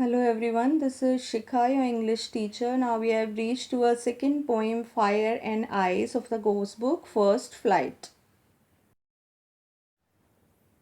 Hello everyone, this is Shikha, your English teacher. Now we have reached to our second poem, Fire and Ice, of the Ghost book, First Flight.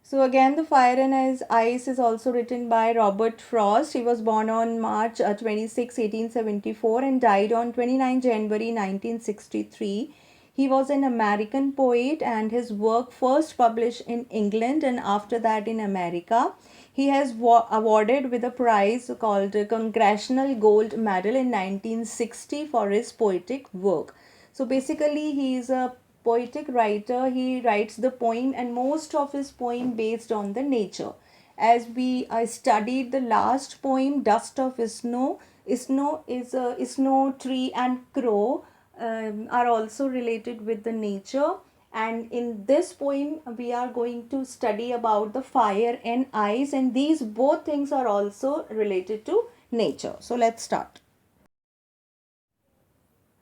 So again, The Fire and Ice is also written by Robert Frost. He was born on March 26, 1874 and died on 29 January 1963. He was an American poet and his work first published in England and after that in America. He has awarded with a prize called Congressional Gold Medal in 1960 for his poetic work. So basically, he is a poetic writer. He writes the poem, and most of his poem based on the nature. As we studied the last poem, Dust of Snow. Snow is a snow, tree, and crow are also related with the nature. And in this poem, we are going to study about the fire and ice, and these both things are also related to nature. So let's start.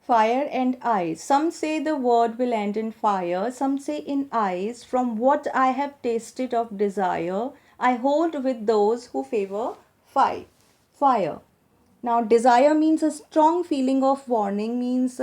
Fire and ice. Some say the word will end in fire, some say in ice. From what I have tasted of desire, I hold with those who favor fire. Now, desire means a strong feeling of warning, means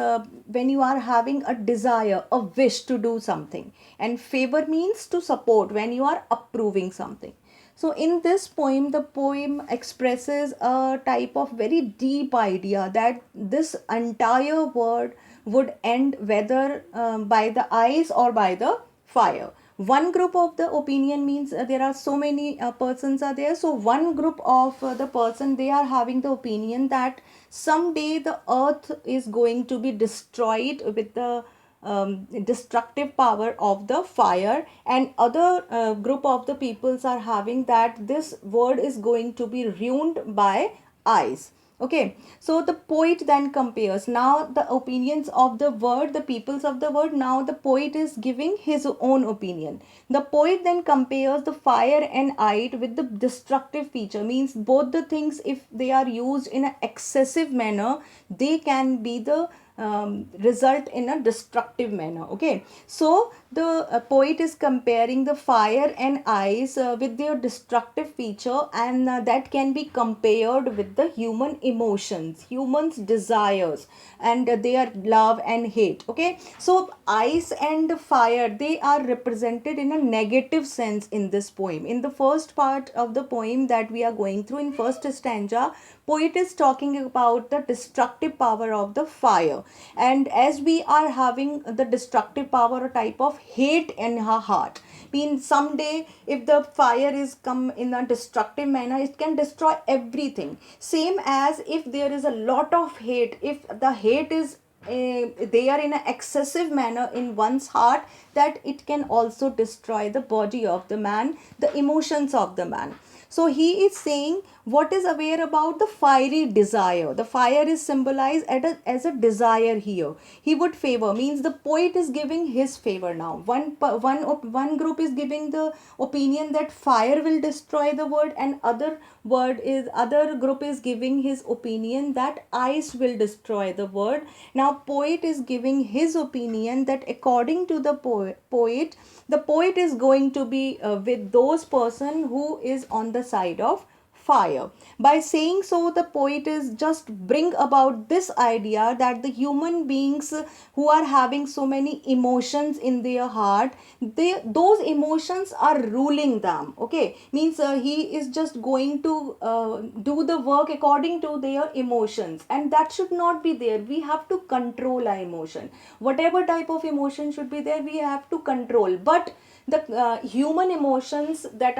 when you are having a desire, a wish to do something. And favor means to support, when you are approving something. So, in this poem, the poem expresses a type of very deep idea that this entire world would end whether by the ice or by the fire. One group of the opinion means there are so many persons are there. So one group of the person, they are having the opinion that someday the earth is going to be destroyed with the destructive power of the fire, and other group of the peoples are having that this world is going to be ruined by ice. Okay, so the poet then compares now the opinions of the word, the peoples of the word. Now the poet is giving his own opinion. The poet then compares the fire and ice with the destructive feature, means both the things, if they are used in an excessive manner, they can be the result in a destructive manner. Okay, so the poet is comparing the fire and ice with their destructive feature, and that can be compared with the human emotions, humans desires, and their love and hate. Okay, so ice and fire, they are represented in a negative sense in this poem. In the first part of the poem that we are going through, in first stanza, poet is talking about the destructive power of the fire, and as we are having the destructive power, a type of hate in her heart, means someday if the fire is come in a destructive manner, it can destroy everything. Same as if there is a lot of hate, if the hate is they are in an excessive manner in one's heart, that it can also destroy the body of the man, the emotions of the man. So he is saying what is aware about the fiery desire. The fire is symbolized as a desire here. He would favor, means the poet is giving his favor now. One group is giving the opinion that fire will destroy the world, and other group is giving his opinion that ice will destroy the world. Now poet is giving his opinion that according to the poet, the poet is going to be with those person who is on the side of fire. By saying so, the poet is just bring about this idea that the human beings who are having so many emotions in their heart, those emotions are ruling them. Okay, means he is just going to do the work according to their emotions, and that should not be there. We have to control our emotion. Whatever type of emotion should be there, we have to control. But the human emotions that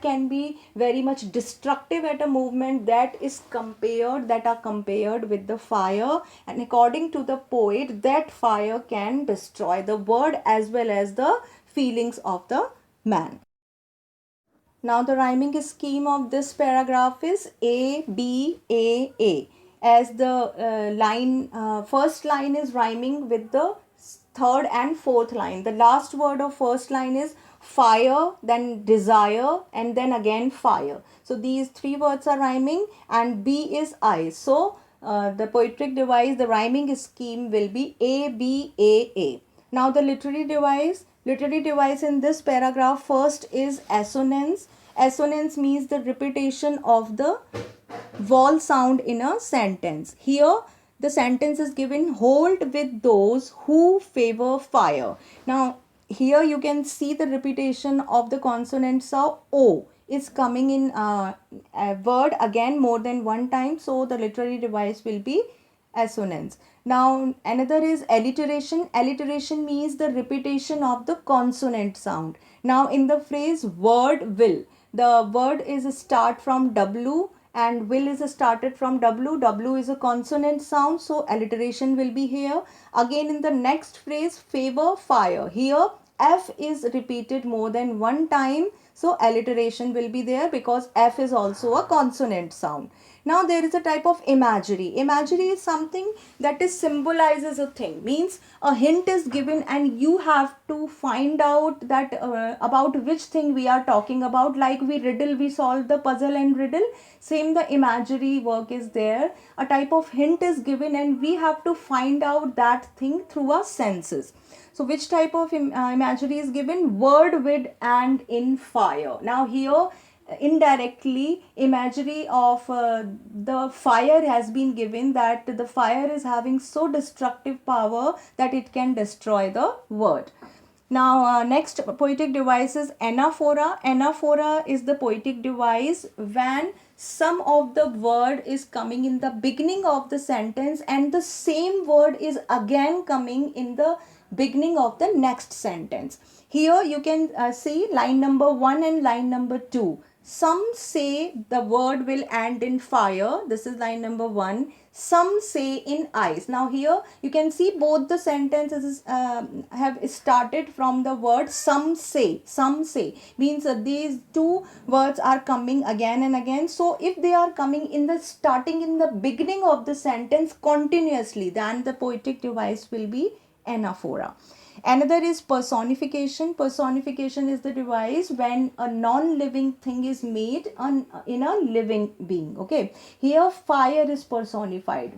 can be very much destructive at a movement, that are compared with the fire, and according to the poet, that fire can destroy the world as well as the feelings of the man. Now the rhyming scheme of this paragraph is A B A A. As the first line is rhyming with the third and fourth line. The last word of first line is fire, then desire, and then again fire. So these three words are rhyming, and B is I. So the poetic device, the rhyming scheme will be A B A A. Now the literary device in this paragraph, first is assonance. Assonance means the repetition of the vowel sound in a sentence. Here the sentence is given, hold with those who favor fire. Now here you can see the repetition of the consonant sound O is coming in a word again more than one time, so the literary device will be assonance. Now another is alliteration. Alliteration means the repetition of the consonant sound. Now in the phrase word will, the word is a start from W and will is a started from W. W is a consonant sound, so alliteration will be here. Again in the next phrase favor fire, here F is repeated more than one time, so alliteration will be there because F is also a consonant sound. Now there is a type of imagery. Imagery is something that is symbolizes a thing, means a hint is given and you have to find out that about which thing we are talking about. Like we solve the puzzle and riddle, same the imagery work is there. A type of hint is given and we have to find out that thing through our senses. So which type of imagery is given? Word with and in fire. Now here indirectly imagery of the fire has been given, that the fire is having so destructive power that it can destroy the word. Now next poetic device is anaphora. Anaphora is the poetic device when some of the word is coming in the beginning of the sentence and the same word is again coming in the beginning of the next sentence. Here you can see line number 1 and line number 2. Some say the word will end in fire. This is line number 1. Some say in ice. Now here you can see both the sentences have started from the word some say. Some say means these two words are coming again and again. So if they are coming in the starting in the beginning of the sentence continuously, then the poetic device will be anaphora. Another is personification. Personification is the device when a non-living thing is made in a living being. Okay, here fire is personified.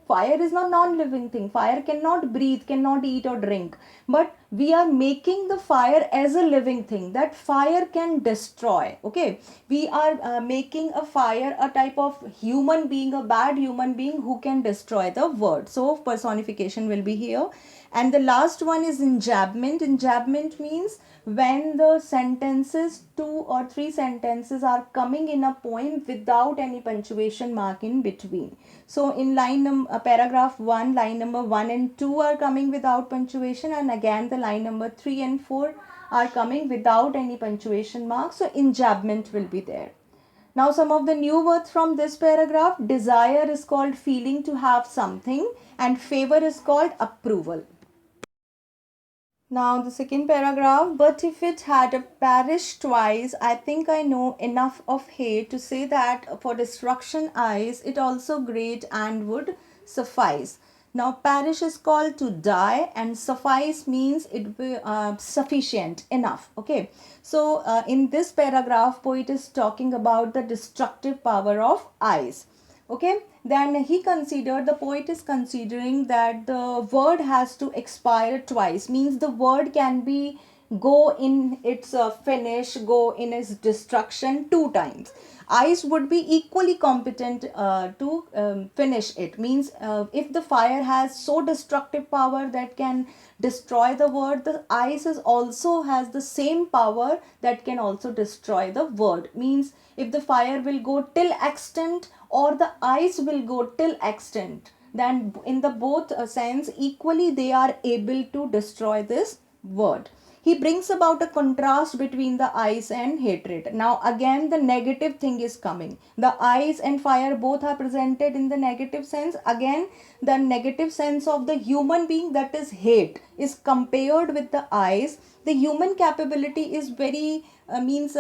Fire is not non-living thing. Fire cannot breathe, cannot eat or drink, but we are making the fire as a living thing that fire can destroy. Okay, we are making a fire a type of human being, a bad human being who can destroy the world. So personification will be here. And the last one is enjambment. Enjambment means when the sentences, 2 or 3 sentences are coming in a poem without any punctuation mark in between. So in paragraph 1, line number 1 and 2 are coming without punctuation, and again the line number 3 and 4 are coming without any punctuation mark. So enjambment will be there. Now some of the new words from this paragraph. Desire is called feeling to have something and favor is called approval. Now the second paragraph, but if it had perished twice, I think I know enough of hate to say that for destruction eyes, it also great and would suffice. Now perish is called to die and suffice means it be sufficient, enough. Okay. So in this paragraph, poet is talking about the destructive power of eyes. Okay, then the poet is considering that the word has to expire twice, means the word can be go in its finish, go in its destruction 2 times. Eyes would be equally competent to finish it, means if the fire has so destructive power that can destroy the word, the eyes is also has the same power that can also destroy the word, means if the fire will go till extent or the ice will go till extent, then in the both sense equally they are able to destroy this word. He brings about a contrast between the ice and hatred. Now again the negative thing is coming. The ice and fire both are presented in the negative sense. Again the negative sense of the human being, that is hate, is compared with the ice. The human capability is very means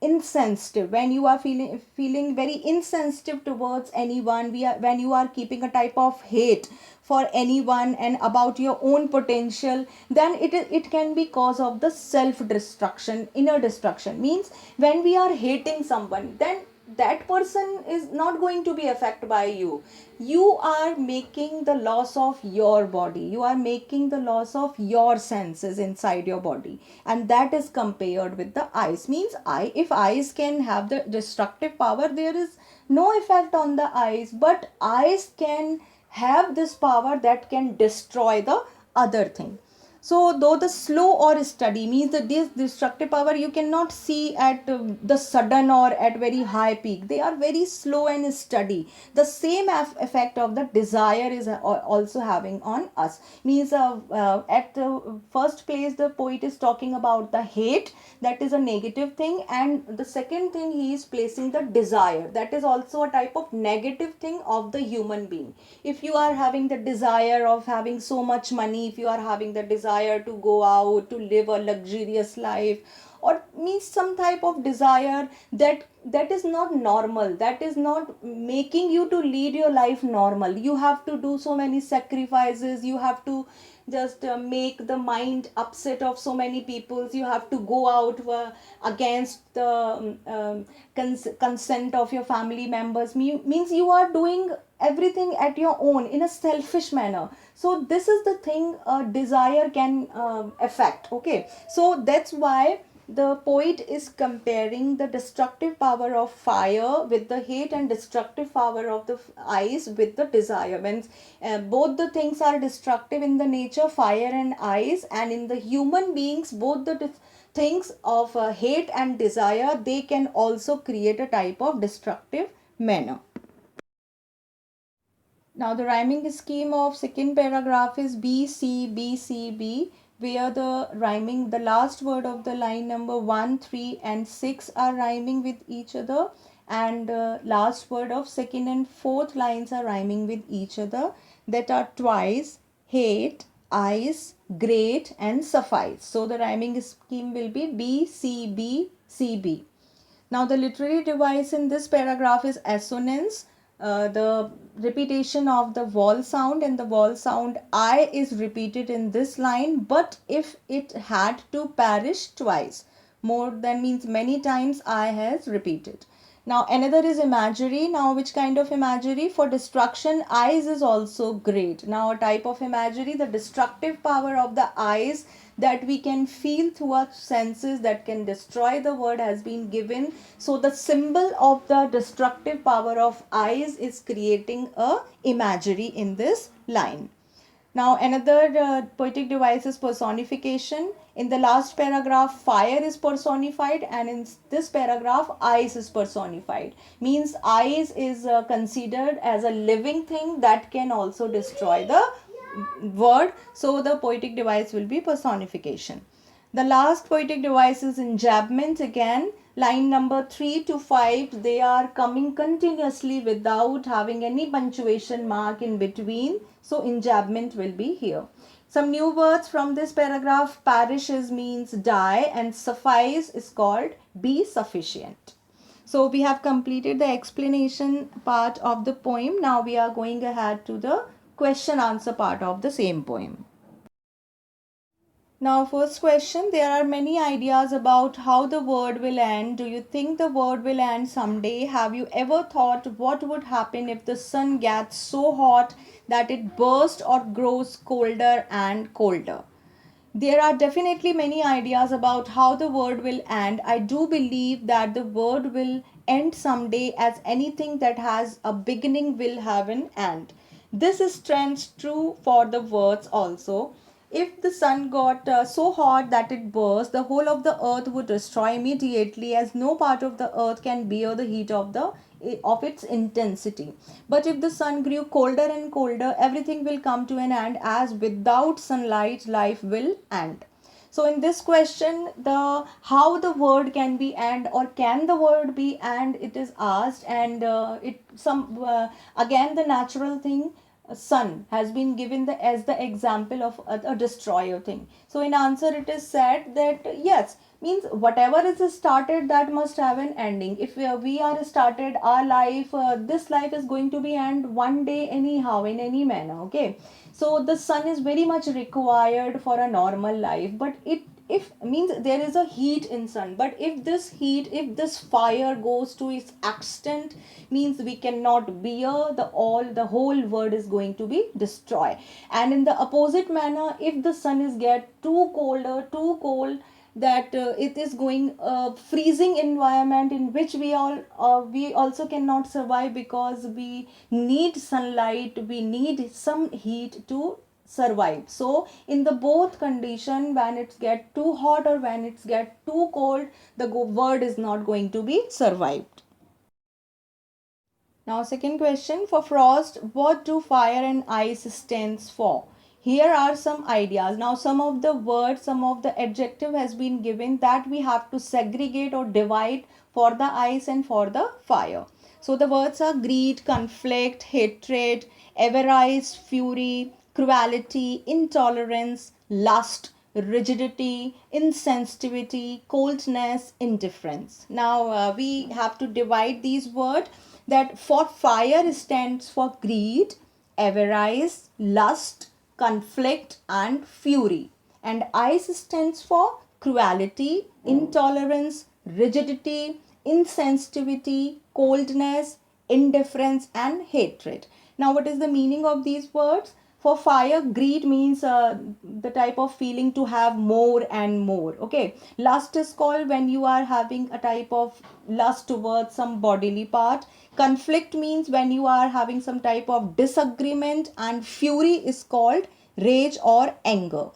insensitive. When you are feeling very insensitive towards anyone, when you are keeping a type of hate for anyone and about your own potential, then it can be cause of the self destruction, inner destruction. Means when we are hating someone, then that person is not going to be affected by you. You are making the loss of your body, you are making the loss of your senses inside your body, and that is compared with the eyes. Means if eyes can have the destructive power, there is no effect on the eyes, but eyes can have this power that can destroy the other thing. So though the slow or steady, means that this destructive power you cannot see at the sudden or at very high peak, they are very slow and steady. The same effect of the desire is also having on us. Means at the first place the poet is talking about the hate, that is a negative thing, and the second thing he is placing the desire, that is also a type of negative thing of the human being. If you are having the desire of having so much money, if you are having the desire to go out to live a luxurious life, or means some type of desire that is not normal, that is not making you to lead your life normal, you have to do so many sacrifices, you have to just make the mind upset of so many people, you have to go out against the consent of your family members, means you are doing everything at your own in a selfish manner. So this is the thing desire can affect. Okay, so that's why the poet is comparing the destructive power of fire with the hate, and destructive power of the eyes with the desire. When both the things are destructive in the nature, fire and eyes, and in the human beings, both the things of hate and desire, they can also create a type of destructive manner. Now the rhyming scheme of second paragraph is B, C, B, C, B, where the rhyming, the last word of the line number 1, 3 and 6 are rhyming with each other, and last word of second and fourth lines are rhyming with each other, that are twice, hate, eyes, great and suffice. So the rhyming scheme will be B, C, B, C, B. Now the literary device in this paragraph is assonance, the repetition of the vowel sound, and the vowel sound I is repeated in this line, but if it had to perish twice, more than means many times I has repeated. Now another is imagery. Now which kind of imagery? For destruction, eyes is also great. Now a type of imagery, the destructive power of the eyes that we can feel through our senses, that can destroy the word, has been given. So the symbol of the destructive power of eyes is creating a imagery in this line. Now another poetic device is personification. In the last paragraph, fire is personified, and in this paragraph, ice is personified. Means ice is considered as a living thing that can also destroy the word. So the poetic device will be personification. The last poetic device is enjambment. Again, line number 3 to 5, they are coming continuously without having any punctuation mark in between. So enjambment will be here. Some new words from this paragraph: perishes means die, and suffice is called be sufficient. So we have completed the explanation part of the poem. Now we are going ahead to the question answer part of the same poem. Now, first question, there are many ideas about how the world will end. Do you think the world will end someday? Have you ever thought what would happen if the sun gets so hot that it bursts or grows colder and colder? There are definitely many ideas about how the world will end. I do believe that the world will end someday, as anything that has a beginning will have an end. This stands true for the words also. If the sun got so hot that it burst, the whole of the earth would destroy immediately, as no part of the earth can bear the heat of its intensity. But if the sun grew colder and colder, everything will come to an end, as without sunlight life will end. So in this question, the how the word can be end, or can the word be end, it is asked, and it some again the natural thing, sun has been given as the example of a destroyer thing. So in answer it is said that yes, means whatever is started, that must have an ending. If we are started our life, this life is going to be end one day anyhow, in any manner. Okay, so the sun is very much required for a normal life, but if means there is a heat in sun, but if this fire goes to its extent, means we cannot bear the whole world is going to be destroyed. And in the opposite manner, if the sun is get too cold, that it is going freezing environment in which we also cannot survive, because we need sunlight, we need some heat to survive. So in the both condition, when it's get too hot or when it's get too cold, the world is not going to be survived. Now, second question for frost, what do fire and ice stands for? Here are some ideas. Now, some of the words, some of the adjective has been given that we have to segregate or divide for the ice and for the fire. So, the words are greed, conflict, hatred, avarice, fury, cruelty, intolerance, lust, rigidity, insensitivity, coldness, indifference. Now, we have to divide these words, that for fire stands for greed, avarice, lust, conflict, and fury. And ice stands for cruelty, intolerance, rigidity, insensitivity, coldness, indifference, and hatred. Now, what is the meaning of these words? For fire, greed means the type of feeling to have more and more. Okay, lust is called when you are having a type of lust towards some bodily part. Conflict means when you are having some type of disagreement, and fury is called rage or anger.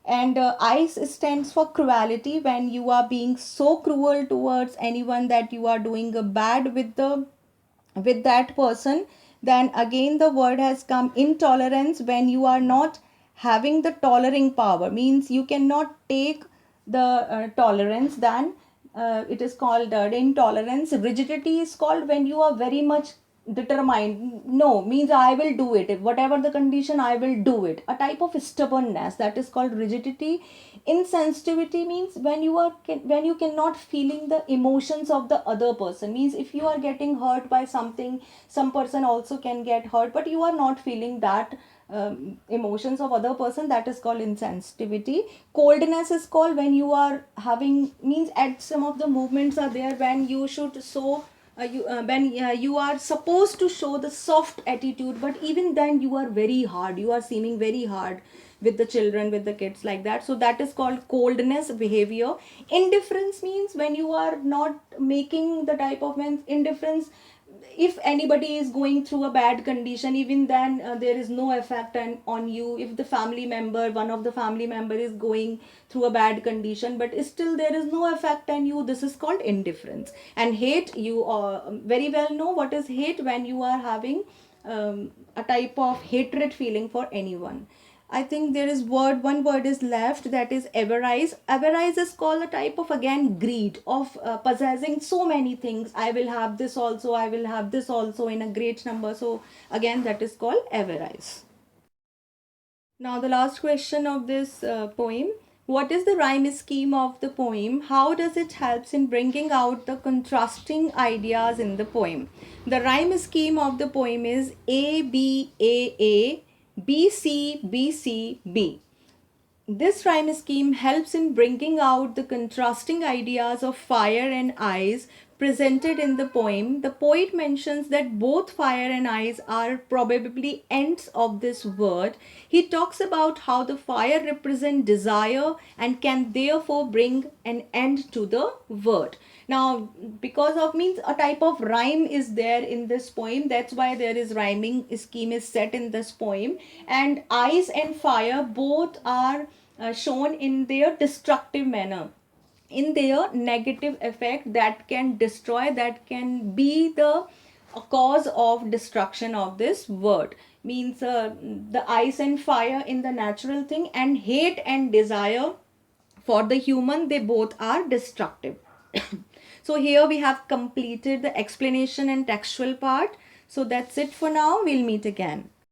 And ice stands for cruelty, when you are being so cruel towards anyone that you are doing a bad with that person. Then again the word has come intolerance, when you are not having the tolerating power, means you cannot take the tolerance. Then it is called intolerance. Rigidity is called when you are very much determined, no, means I will do it, if whatever the condition I will do it, a type of stubbornness, that is called rigidity. Insensitivity means when when you cannot feeling the emotions of the other person, means if you are getting hurt by something, some person also can get hurt, but you are not feeling that emotions of other person, that is called insensitivity. Coldness is called when you are having, means at some of the movements are there when you should show when you are supposed to show the soft attitude, but even then you are very hard, you are seeming very hard with the children, with the kids, like that. So that is called coldness behavior. Indifference means when you are not making the type of indifference, if anybody is going through a bad condition, even then there is no effect on you. If the family member, one of the family member is going through a bad condition, but still there is no effect on you, this is called indifference. And hate, you very well know what is hate, when you are having a type of hatred feeling for anyone. I think there is one word is left, that is avarice. Avarice is called a type of again greed of possessing so many things. I will have this also, I will have this also in a great number. So again, that is called avarice. Now the last question of this poem. What is the rhyme scheme of the poem? How does it helps in bringing out the contrasting ideas in the poem? The rhyme scheme of the poem is A B A A B C B C B. This rhyme scheme helps in bringing out the contrasting ideas of fire and ice presented in the poem. The poet mentions that both fire and ice are probably ends of this word. He talks about how the fire represents desire and can therefore bring an end to the word. Now, because of means a type of rhyme is there in this poem, that's why there is rhyming scheme is set in this poem. And ice and fire both are shown in their destructive manner, in their negative effect that can destroy, that can be the cause of destruction of this word. Means the ice and fire in the natural thing, and hate and desire for the human, they both are destructive. So here we have completed the explanation and textual part. So that's it for now. We'll meet again.